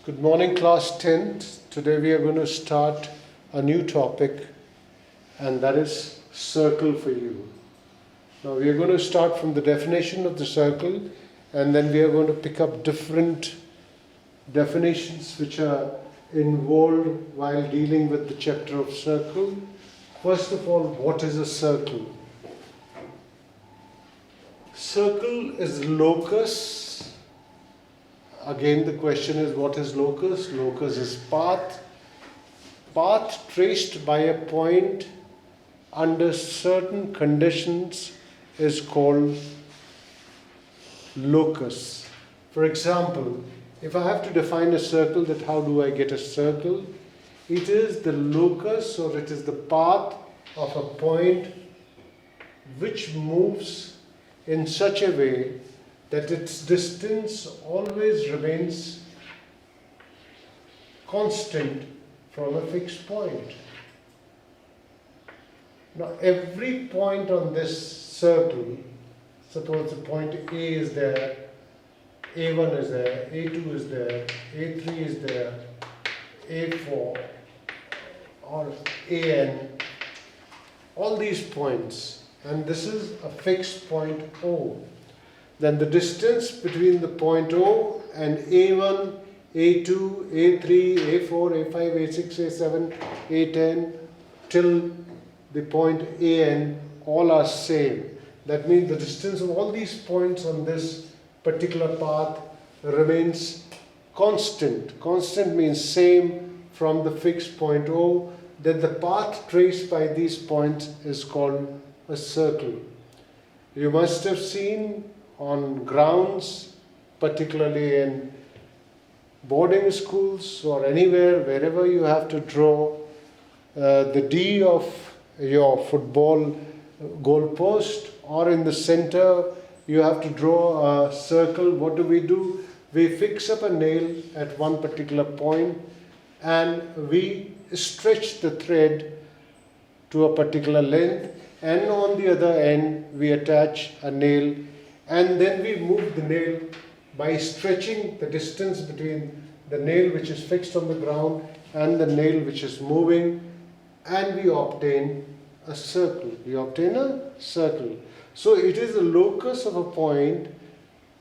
Good morning, class 10th. Today we are going to start a new topic, and that is circle for you. Now we are going to start from the definition of the circle, and then we are going to pick up different definitions which are involved while dealing with the chapter of circle. First of all, what is a circle? Circle is locus. Again, the question is, what is locus? Locus is path. Path traced by a point under certain conditions is called locus. For example, if I have to define a circle, that how do I get a circle? It is the locus, or it is the path of a point which moves in such a way that its distance always remains constant from a fixed point. Now every point on this circle, suppose the point A is there, A1 is there, A2 is there, A3 is there, A4 or AN, all these points, and this is a fixed point O. Then the distance between the point O and A1, A2, A3, A4, A5, A6, A7, A10 till the point AN all are same. That means the distance of all these points on this particular path remains constant. Constant means same from the fixed point O. Then the path traced by these points is called a circle. You must have seen on grounds, particularly in boarding schools or anywhere, wherever you have to draw the D of your football goal post, or in the center you have to draw a circle. What do? We fix up a nail at one particular point and we stretch the thread to a particular length, and on the other end we attach a nail, and then we move the nail by stretching the distance between the nail which is fixed on the ground and the nail which is moving, and we obtain a circle. So it is the locus of a point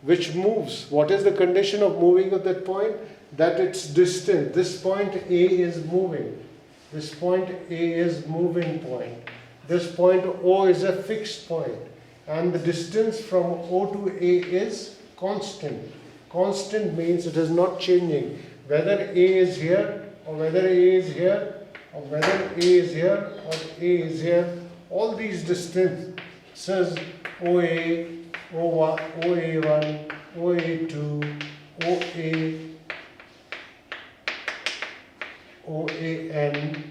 which moves. What is the condition of moving of that point? That its distance. This point A is moving. This point A is moving point. This point O is a fixed point. And the distance from O to A is constant. Constant means it is not changing. Whether A is here, or whether A is here, or whether A is here, or A is here, all these distances OA, OA1, OA1, OA2, OA, OAN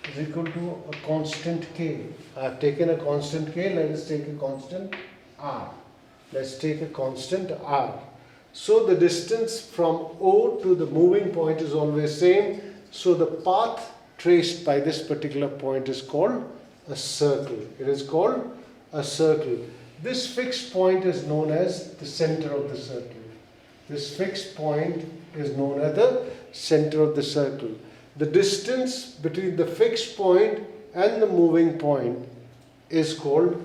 is equal to a constant K. I have taken a constant K, let us take a constant R. Let's take a constant R. So the distance from O to the moving point is always same. So the path traced by this particular point is called a circle. It is called a circle. This fixed point is known as the center of the circle. This fixed point is known as the center of the circle. The distance between the fixed point and the moving point is called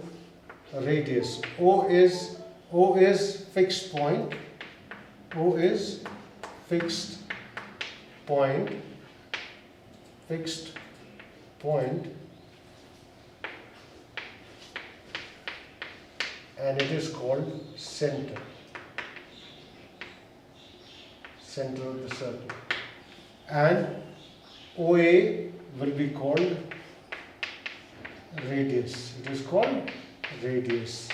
a radius. O is fixed point. O is fixed point. Fixed point. And it is called center. Center of the circle. And OA will be called radius. It is called radius.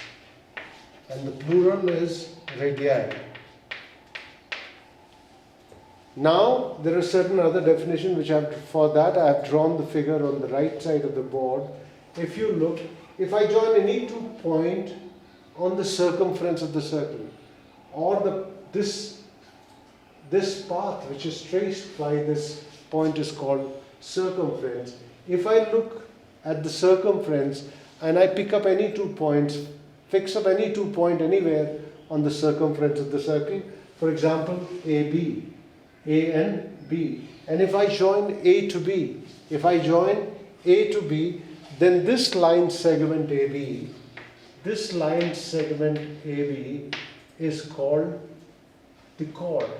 And the plural is radii. Now there are certain other definitions which I have to, for that I have drawn the figure on the right side of the board. If you look, if I join any two points on the circumference of the circle, or this path which is traced by this point is called circumference. If I look at the circumference and I pick up any 2 points, fix up any 2 points anywhere on the circumference of the circle, For example, AB, A and B. And if I join A to B, then this line segment AB, is called the chord.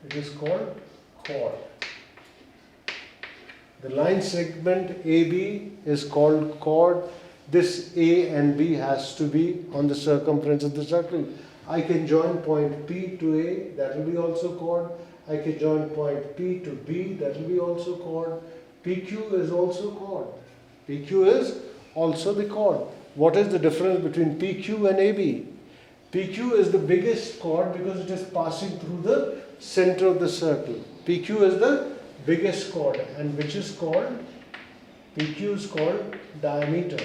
It is called chord. The line segment AB is called chord. This A and B has to be on the circumference of the circle. I can join point P to A, that will be also chord. I can join point P to B, that will be also chord. PQ is also chord. PQ is also the chord. What is the difference between PQ and AB? PQ is the biggest chord because it is passing through the center of the circle. PQ is the biggest chord, and which is called, PQ is called diameter.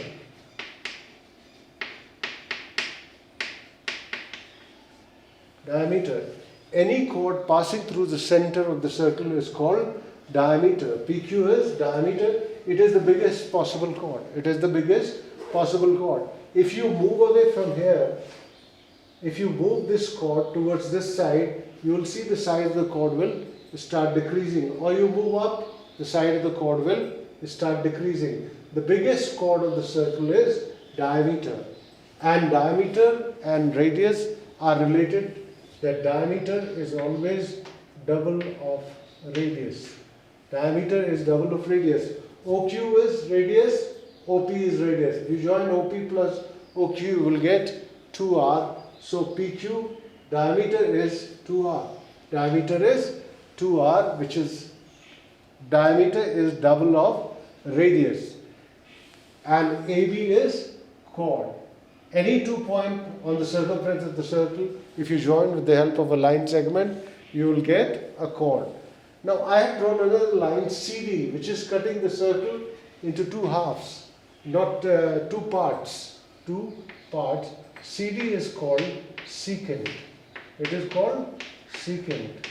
Diameter. Any chord passing through the center of the circle is called diameter. PQ is diameter. It is the biggest possible chord. It is the biggest possible chord. If you move away from here, if you move this chord towards this side, you will see the size of the chord will start decreasing. Or you move up, the side of the chord will start decreasing. The biggest chord of the circle is diameter. And diameter and radius are related. That diameter is always double of radius. Diameter is double of radius. OQ is radius, OP is radius. If you join OP plus OQ, you will get 2R. So PQ, diameter is 2R. Diameter is 2R, which is, diameter is double of radius. And AB is chord. Any 2 points on the circumference of the circle, if you join with the help of a line segment, you will get a chord. Now I have drawn another line CD, which is cutting the circle into two halves, not two parts. CD is called secant. It is called secant.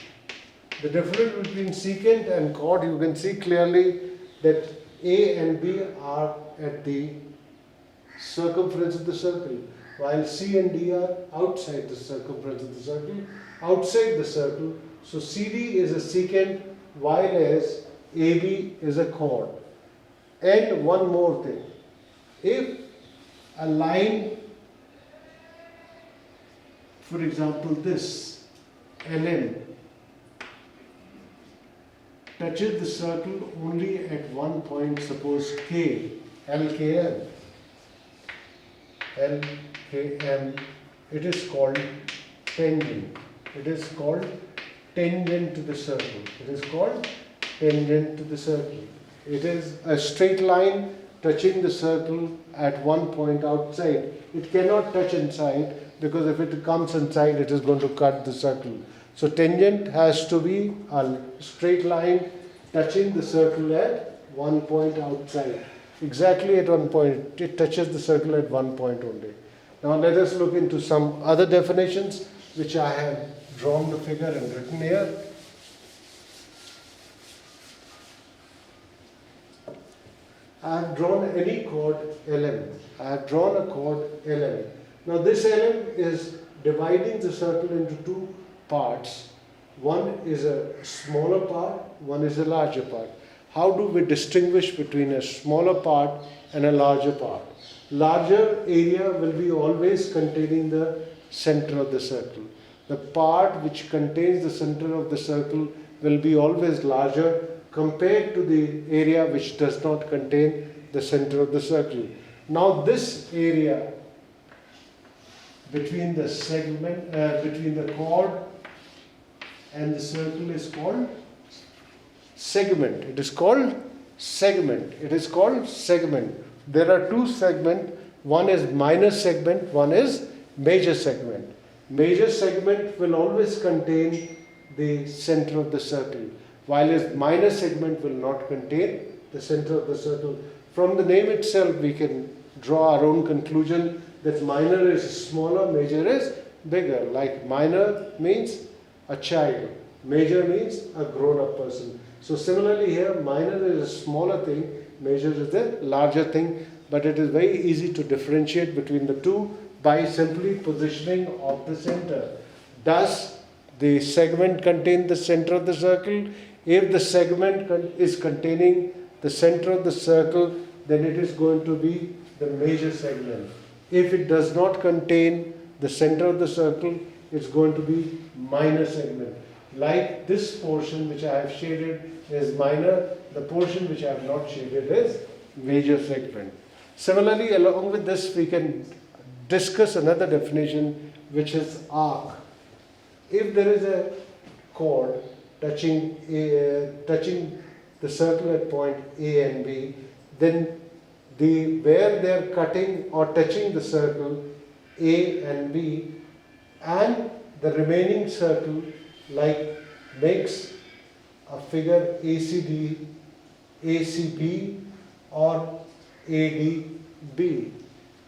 The difference between secant and chord, you can see clearly that A and B are at the circumference of the circle, while C and D are outside the circumference of the circle, outside the circle. So CD is a secant, while as AB is a chord. And one more thing, if a line, for example this LM, touches the circle only at one point, suppose K, LKM, it is called tangent. It is called tangent to the circle. It is called tangent to the circle. It is a straight line touching the circle at one point outside. It cannot touch inside, because if it comes inside, it is going to cut the circle. So tangent has to be a straight line touching the circle at one point outside. Exactly at one point. It touches the circle at one point only. Now let us look into some other definitions which I have drawn the figure and written here. I have drawn any chord LM. I have drawn a chord LM. Now this LM is dividing the circle into two parts. One is a smaller part, one is a larger part. How do we distinguish between a smaller part and a larger part? Larger area will be always containing the center of the circle. The part which contains the center of the circle will be always larger compared to the area which does not contain the center of the circle. Now this area between the segment, between the chord and the circle is called segment. It is called segment. It is called segment. There are two segments. One is minor segment, one is major segment. Major segment will always contain the center of the circle, while a minor segment will not contain the center of the circle. From the name itself, we can draw our own conclusion that minor is smaller, major is bigger. Like minor means a child, major means a grown-up person. So similarly here, minor is a smaller thing, major is a larger thing, but it is very easy to differentiate between the two by simply positioning of the center. Thus, the segment contain the center of the circle. If the segment is containing the center of the circle, then it is going to be the major segment. If it does not contain the center of the circle, it's going to be minor segment. Like this portion which I have shaded is minor, the portion which I have not shaded is major segment. Similarly, along with this, we can discuss another definition, which is arc. If there is a chord touching the circle at point A and B, then where they are cutting or touching the circle A and B, and the remaining circle like makes a figure ACD, ACB or ADB.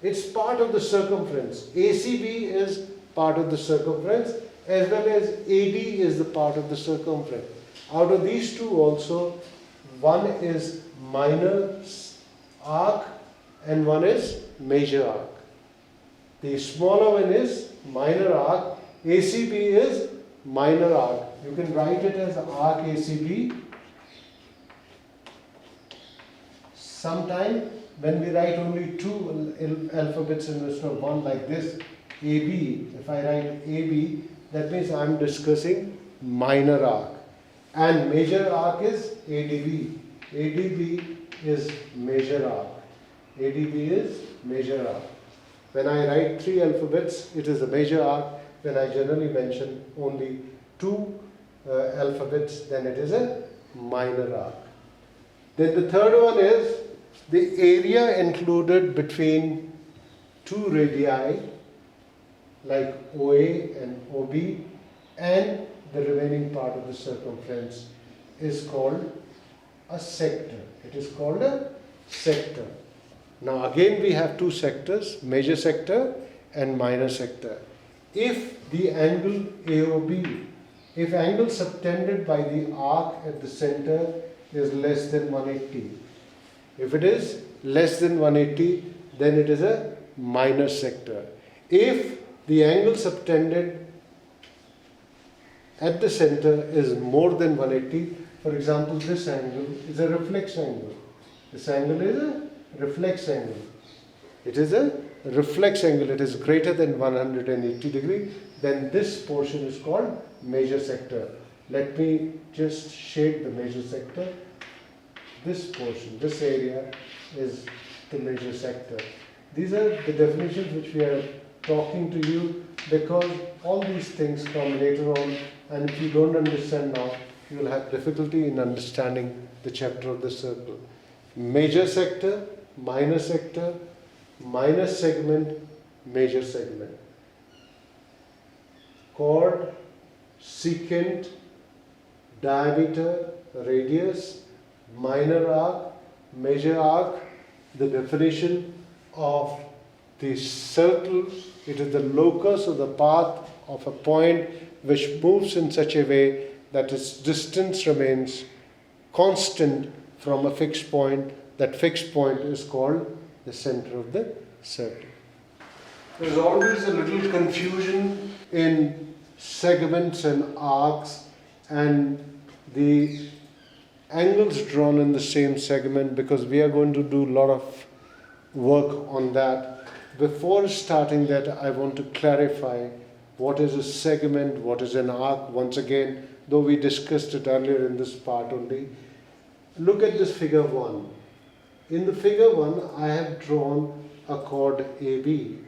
It's part of the circumference. ACB is part of the circumference, as well as AD is the part of the circumference. Out of these two also, one is minor arc and one is major arc. The smaller one is minor arc, ACB is minor arc. You can write it as arc ACB. Sometime when we write only two alphabets instead of one, like this, AB, if I write AB, that means I am discussing minor arc. And major arc is ADB. ADB is major arc. ADB is major arc. When I write three alphabets, it is a major arc. When I generally mention only two alphabets, then it is a minor arc. Then the third one is the area included between two radii, like OA and OB, and the remaining part of the circumference is called a sector. It is called a sector. Now again we have two sectors, major sector and minor sector. If the angle AOB, if angle subtended by the arc at the center is less than 180, if it is less than 180, then it is a minor sector. If the angle subtended at the center is more than 180, for example, this angle is a reflex angle. This angle is a reflex angle. It is a reflex angle. It is greater than 180 degree. Then this portion is called major sector. Let me just shade the major sector. This portion, this area is the major sector. These are the definitions which we are talking to you, because all these things come later on, and if you don't understand now, you will have difficulty in understanding the chapter of the circle. Major sector, minor segment, major segment. Chord, secant, diameter, radius, minor arc, major arc. The definition of the circle, it is the locus or the path of a point which moves in such a way that its distance remains constant from a fixed point. That fixed point is called the center of the circle. There is always a little confusion in segments and arcs and the angles drawn in the same segment, because we are going to do a lot of work on that. Before starting that, I want to clarify what is a segment, what is an arc. Once again, though we discussed it earlier in this part only, look at this figure 1. In the figure 1, I have drawn a chord AB.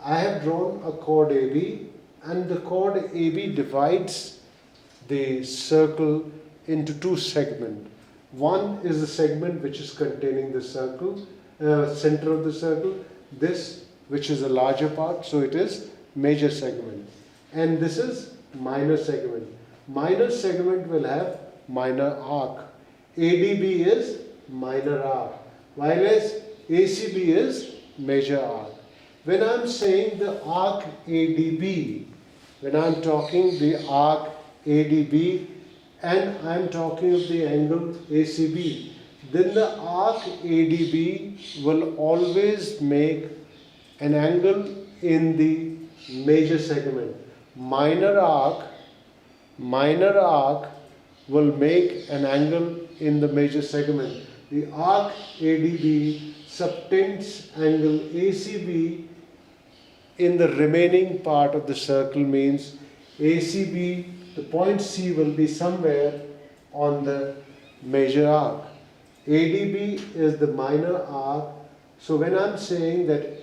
I have drawn a chord AB, and the chord AB divides the circle into two segments. One is the segment which is containing the circle, center of the circle. This, which is a larger part, so it is major segment. And this is minor segment. Minor segment will have minor arc. ADB is minor arc, while as ACB is major arc. When I am saying the arc ADB, when I am talking the arc ADB and I am talking of the angle ACB, then the arc ADB will always make an angle in the major segment. minor arc will make an angle in the major segment. The arc ADB subtends angle ACB in the remaining part of the circle, means ACB, the point C will be somewhere on the major arc. ADB is the minor arc. So when I'm saying that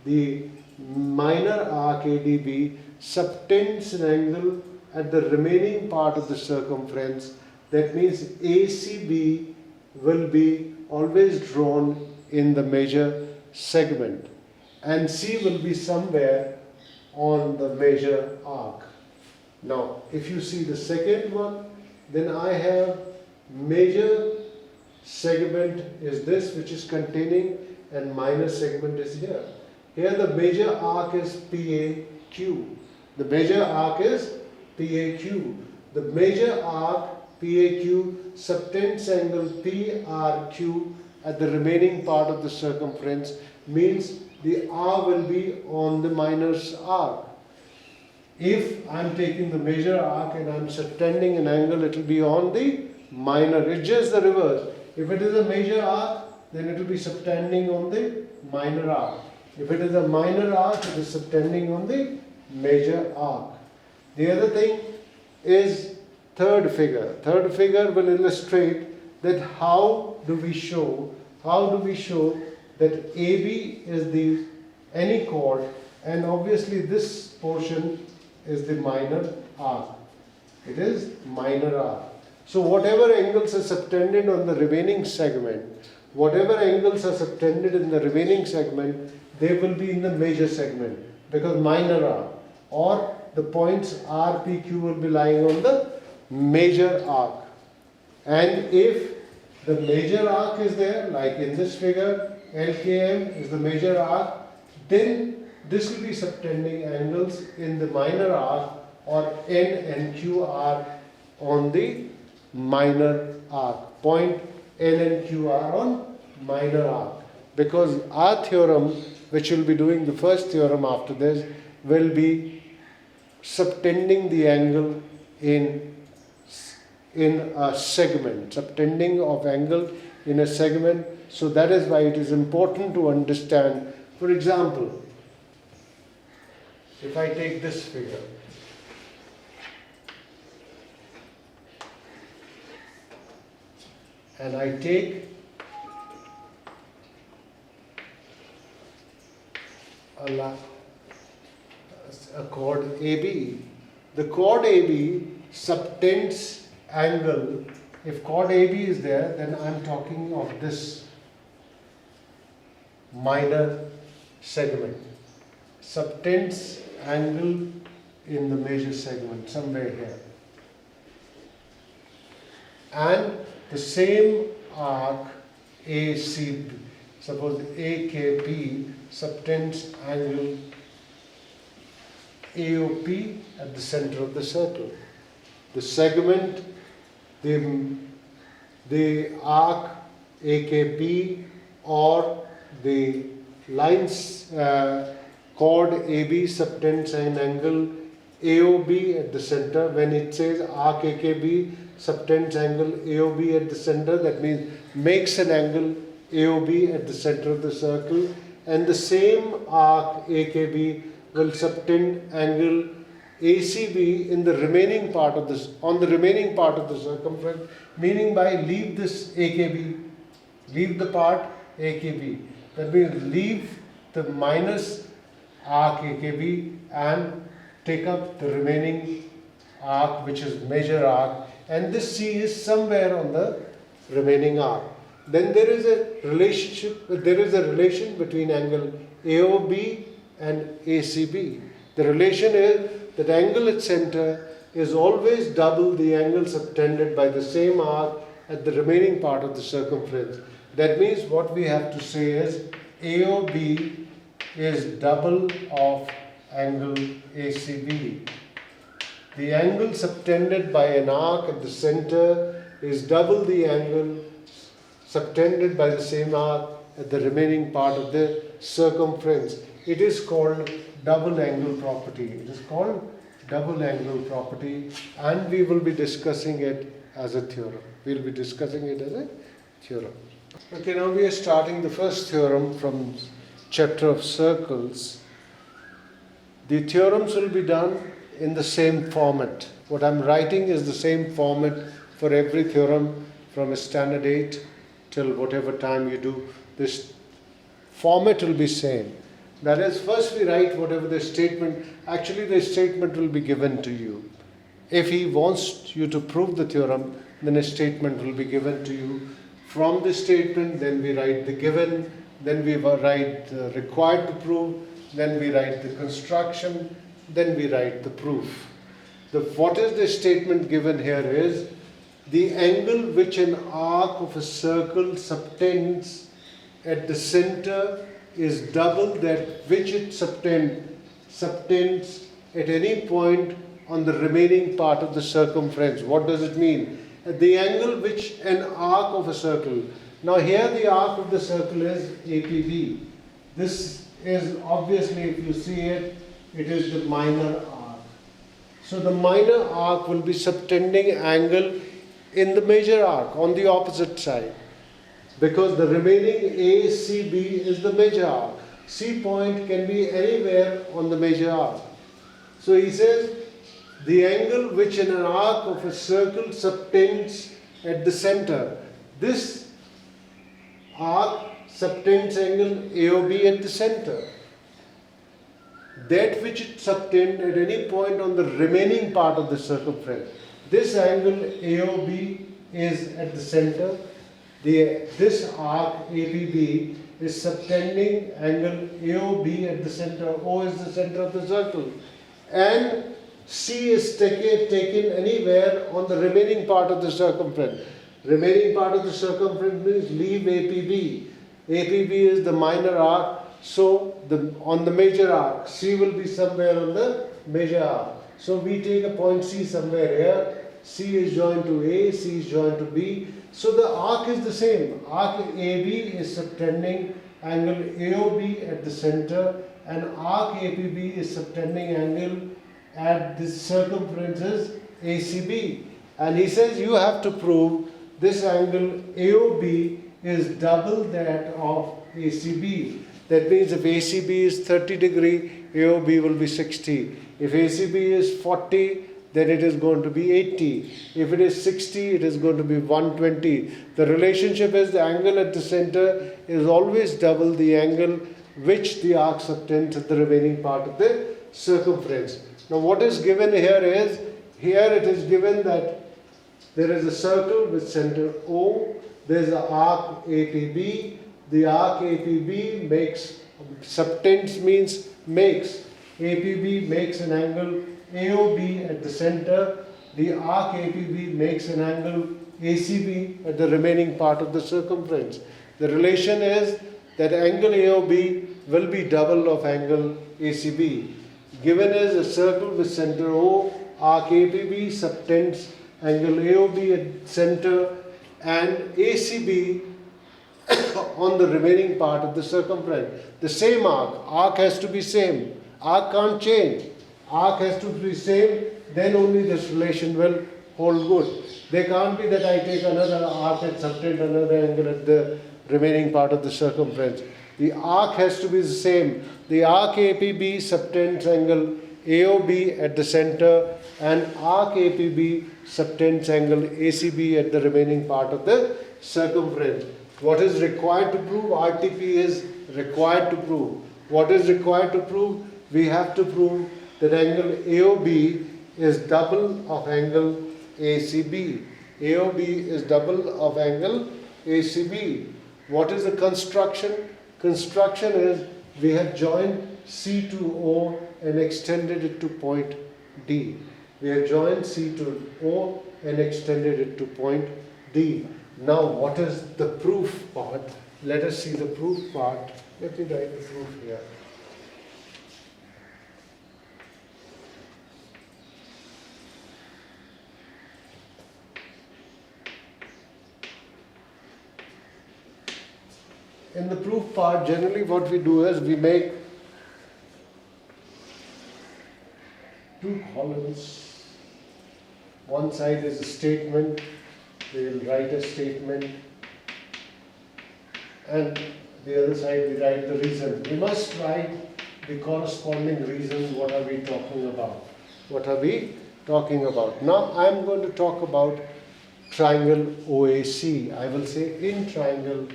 the minor arc ADB subtends an angle at the remaining part of the circumference, that means ACB will be always drawn in the major segment and C will be somewhere on the major arc. Now, if you see the second one, then I have major segment is this, which is containing, and minor segment is here. Here the major arc is PAQ. The major arc is PAQ. The major arc PAQ subtends angle PRQ at the remaining part of the circumference, means the R will be on the minor's arc. If I'm taking the major arc and I'm subtending an angle, it will be on the minor. It's just the reverse. If it is a major arc, then it will be subtending on the minor arc. If it is a minor arc, it is subtending on the major arc. The other thing is third figure. Third figure will illustrate that how do we show that AB is the any chord, and obviously this portion is the minor arc. It is minor arc. So whatever angles are subtended on the remaining segment, they will be in the major segment, because minor arc, or the points R, P, Q will be lying on the major arc. And if the major arc is there, like in this figure, LKM is the major arc, then this will be subtending angles in the minor arc, or N and Q are on the minor arc. Point N and Q are on minor arc. Because our theorem, which we'll be doing the first theorem after this, will be subtending the angle in a segment, subtending of angle in a segment. So that is why it is important to understand. For example, if I take this figure, and I take a chord AB, the chord AB subtends angle. If chord AB is there, then I am talking of this minor segment. Subtends angle in the major segment, somewhere here. And the same arc ACB, suppose AKP subtends angle AOP at the center of the circle. The segment, the arc AKP or the lines chord AB subtends an angle AOB at the center. When it says arc AKB subtends angle AOB at the center, that means makes an angle AOB at the center of the circle. And the same arc AKB will subtend angle ACB in the remaining part of this, on the remaining part of the circumference, meaning by leave this AKB, leave the part AKB. That means leave the minus arc AKB and take up the remaining arc, which is major arc, and this C is somewhere on the remaining arc. Then there is a relation between angle AOB and ACB. The relation is that angle at center is always double the angle subtended by the same arc at the remaining part of the circumference. That means what we have to say is AOB is double of angle ACB. The angle subtended by an arc at the center is double the angle subtended by the same arc at the remaining part of the circumference. It is called double angle property. It is called double angle property, and we will be discussing it as a theorem. We'll be discussing it as a theorem. Okay, now we are starting the first theorem from chapter of circles. The theorems will be done in the same format. What I'm writing is the same format for every theorem from standard 8 till whatever time you do. This format will be same. That is, first we write whatever the statement, actually the statement will be given to you. If he wants you to prove the theorem, then a statement will be given to you. From the statement, then we write the given, then we write the required to prove, then we write the construction, then we write the proof. What is the statement given here is, the angle which an arc of a circle subtends at the center is double that which it subtends at any point on the remaining part of the circumference. What does it mean? The angle which an arc of a circle. Now here the arc of the circle is APB. This is obviously, if you see it, it is the minor arc. So the minor arc will be subtending angle in the major arc on the opposite side, because the remaining ACB is the major arc. C point can be anywhere on the major arc. So he says, the angle which in an arc of a circle subtends at the center. This arc subtends angle AOB at the center. That which it subtends at any point on the remaining part of the circumference. This angle AOB is at the center. This arc ABB is subtending angle AOB at the center. O is the center of the circle. And C is taken anywhere on the remaining part of the circumference. Remaining part of the circumference means leave APB. APB is the minor arc. So on the major arc, C will be somewhere on the major arc. So we take a point C somewhere here. C is joined to A, C is joined to B. So the arc is the same. Arc AB is subtending angle AOB at the center, and arc APB is subtending angle at the circumferences ACB. And he says you have to prove this angle AOB is double that of ACB. That means if ACB is 30 degree, AOB will be 60. If ACB is 40, then it is going to be 80. If it is 60, it is going to be 120. The relationship is the angle at the center is always double the angle which the arc subtends at the remaining part of the circumference. Now what is given here is, here it is given that there is a circle with center O, there is an arc APB. The arc APB subtends means makes. APB makes an angle AOB at the center. The arc APB makes an angle ACB at the remaining part of the circumference. The relation is that angle AOB will be double of angle ACB. Given is a circle with center O, arc APB subtends angle AOB at center and ACB on the remaining part of the circumference. The same arc has to be same. Arc can't change. Arc has to be same, then only this relation will hold good. There can't be that I take another arc and subtend another angle at the remaining part of the circumference. The arc has to be the same. The arc APB subtends angle AOB at the center, and arc APB subtends angle ACB at the remaining part of the circumference. What is required to prove? RTP is required to prove. What is required to prove? We have to prove that angle AOB is double of angle ACB. AOB is double of angle ACB. What is the construction? Construction is we have joined C to O and extended it to point D. We have joined C to O and extended it to point D. Now what is the proof part? Let us see the proof part. Let me write the proof here. In the proof part, generally what we do is we make two columns. One side is a statement, we will write a statement, and the other side we write the reason. We must write the corresponding reasons. What are we talking about? What are we talking about? Now I am going to talk about triangle OAC. I will say in triangle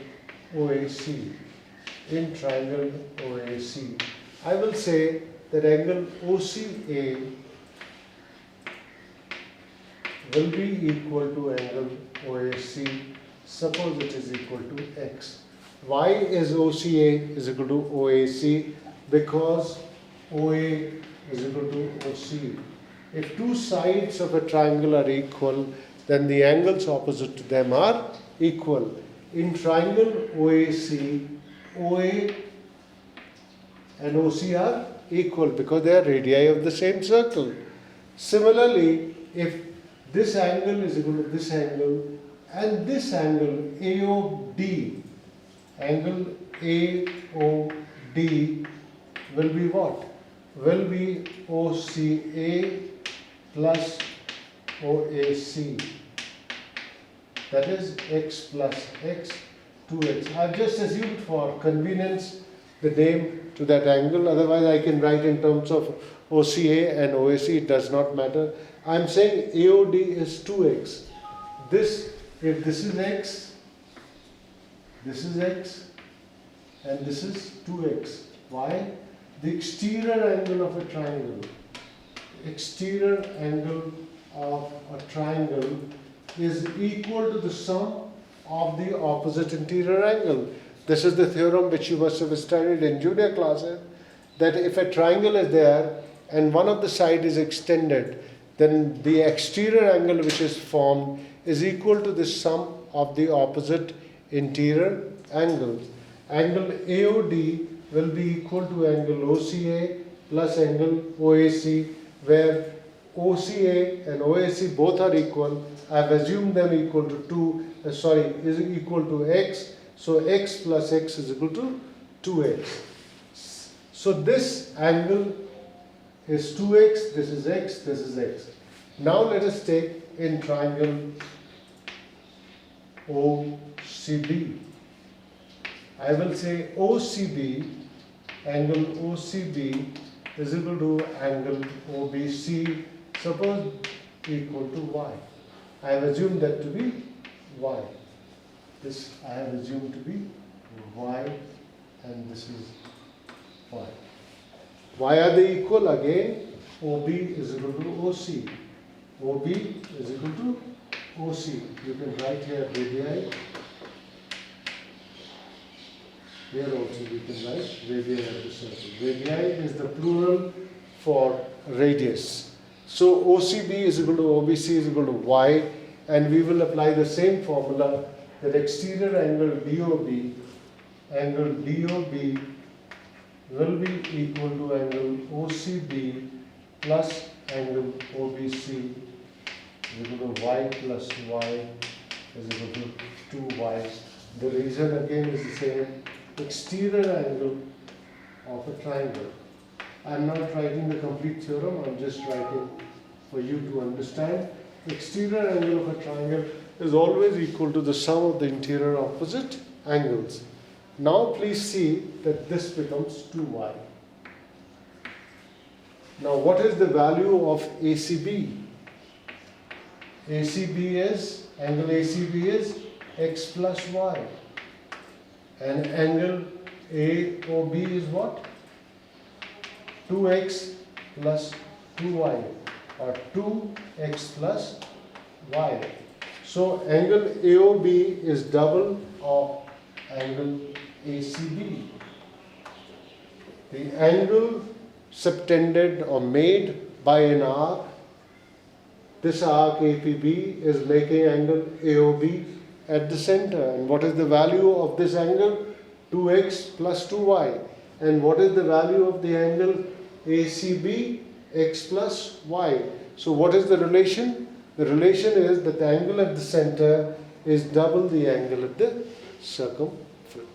OAC. In triangle OAC. I will say that angle OCA will be equal to angle OAC. Suppose it is equal to x. Why is OCA is equal to OAC? Because OA is equal to OC. If two sides of a triangle are equal, then the angles opposite to them are equal. In triangle OAC, OA and OC are equal because they are radii of the same circle. Similarly, if this angle is equal to this angle and this angle AOD, angle AOD will be what? Will be OCA plus OAC. That is x plus x, 2x. I have just assumed for convenience the name to that angle. Otherwise I can write in terms of OCA and OAC. It does not matter. I am saying AOD is 2x. This, if this is x, this is x, and this is 2x. Why? The exterior angle of a triangle, exterior angle of a triangle is equal to the sum of the opposite interior angle. This is the theorem which you must have studied in junior classes, that if a triangle is there and one of the side is extended, then the exterior angle which is formed is equal to the sum of the opposite interior angles. Angle AOD will be equal to angle OCA plus angle OAC, where OCA and OAC both are equal. I have assumed them equal to is equal to x. So x plus x is equal to 2x. So this angle is 2x, this is x, this is x. Now let us take in triangle OCB. I will say OCB, angle OCB is equal to angle OBC, suppose equal to y. I have assumed that to be y. This I have assumed to be y, and this is y. Why are they equal? Again, OB is equal to OC. OB is equal to OC. You can write here radii. Here also we can write radii of the circle. Radii is the plural for radius. So OCB is equal to OBC is equal to y, and we will apply the same formula that exterior angle DOB will be equal to angle OCB plus angle OBC is equal to y plus y is equal to 2y. The reason again is the same. Exterior angle of a triangle. I am not writing the complete theorem, I am just writing for you to understand. Exterior angle of a triangle is always equal to the sum of the interior opposite angles. Now please see that this becomes 2y. Now what is the value of ACB? Angle ACB is x plus y. And angle AOB is what? 2x plus 2y, or 2x plus y. So angle AOB is double of angle ACB. The angle subtended or made by an arc, this arc APB is making angle AOB at the center. And what is the value of this angle? 2x plus 2y. And what is the value of the angle ACB? X plus y. So what is the relation? The relation is that the angle at the center is double the angle at the circumference.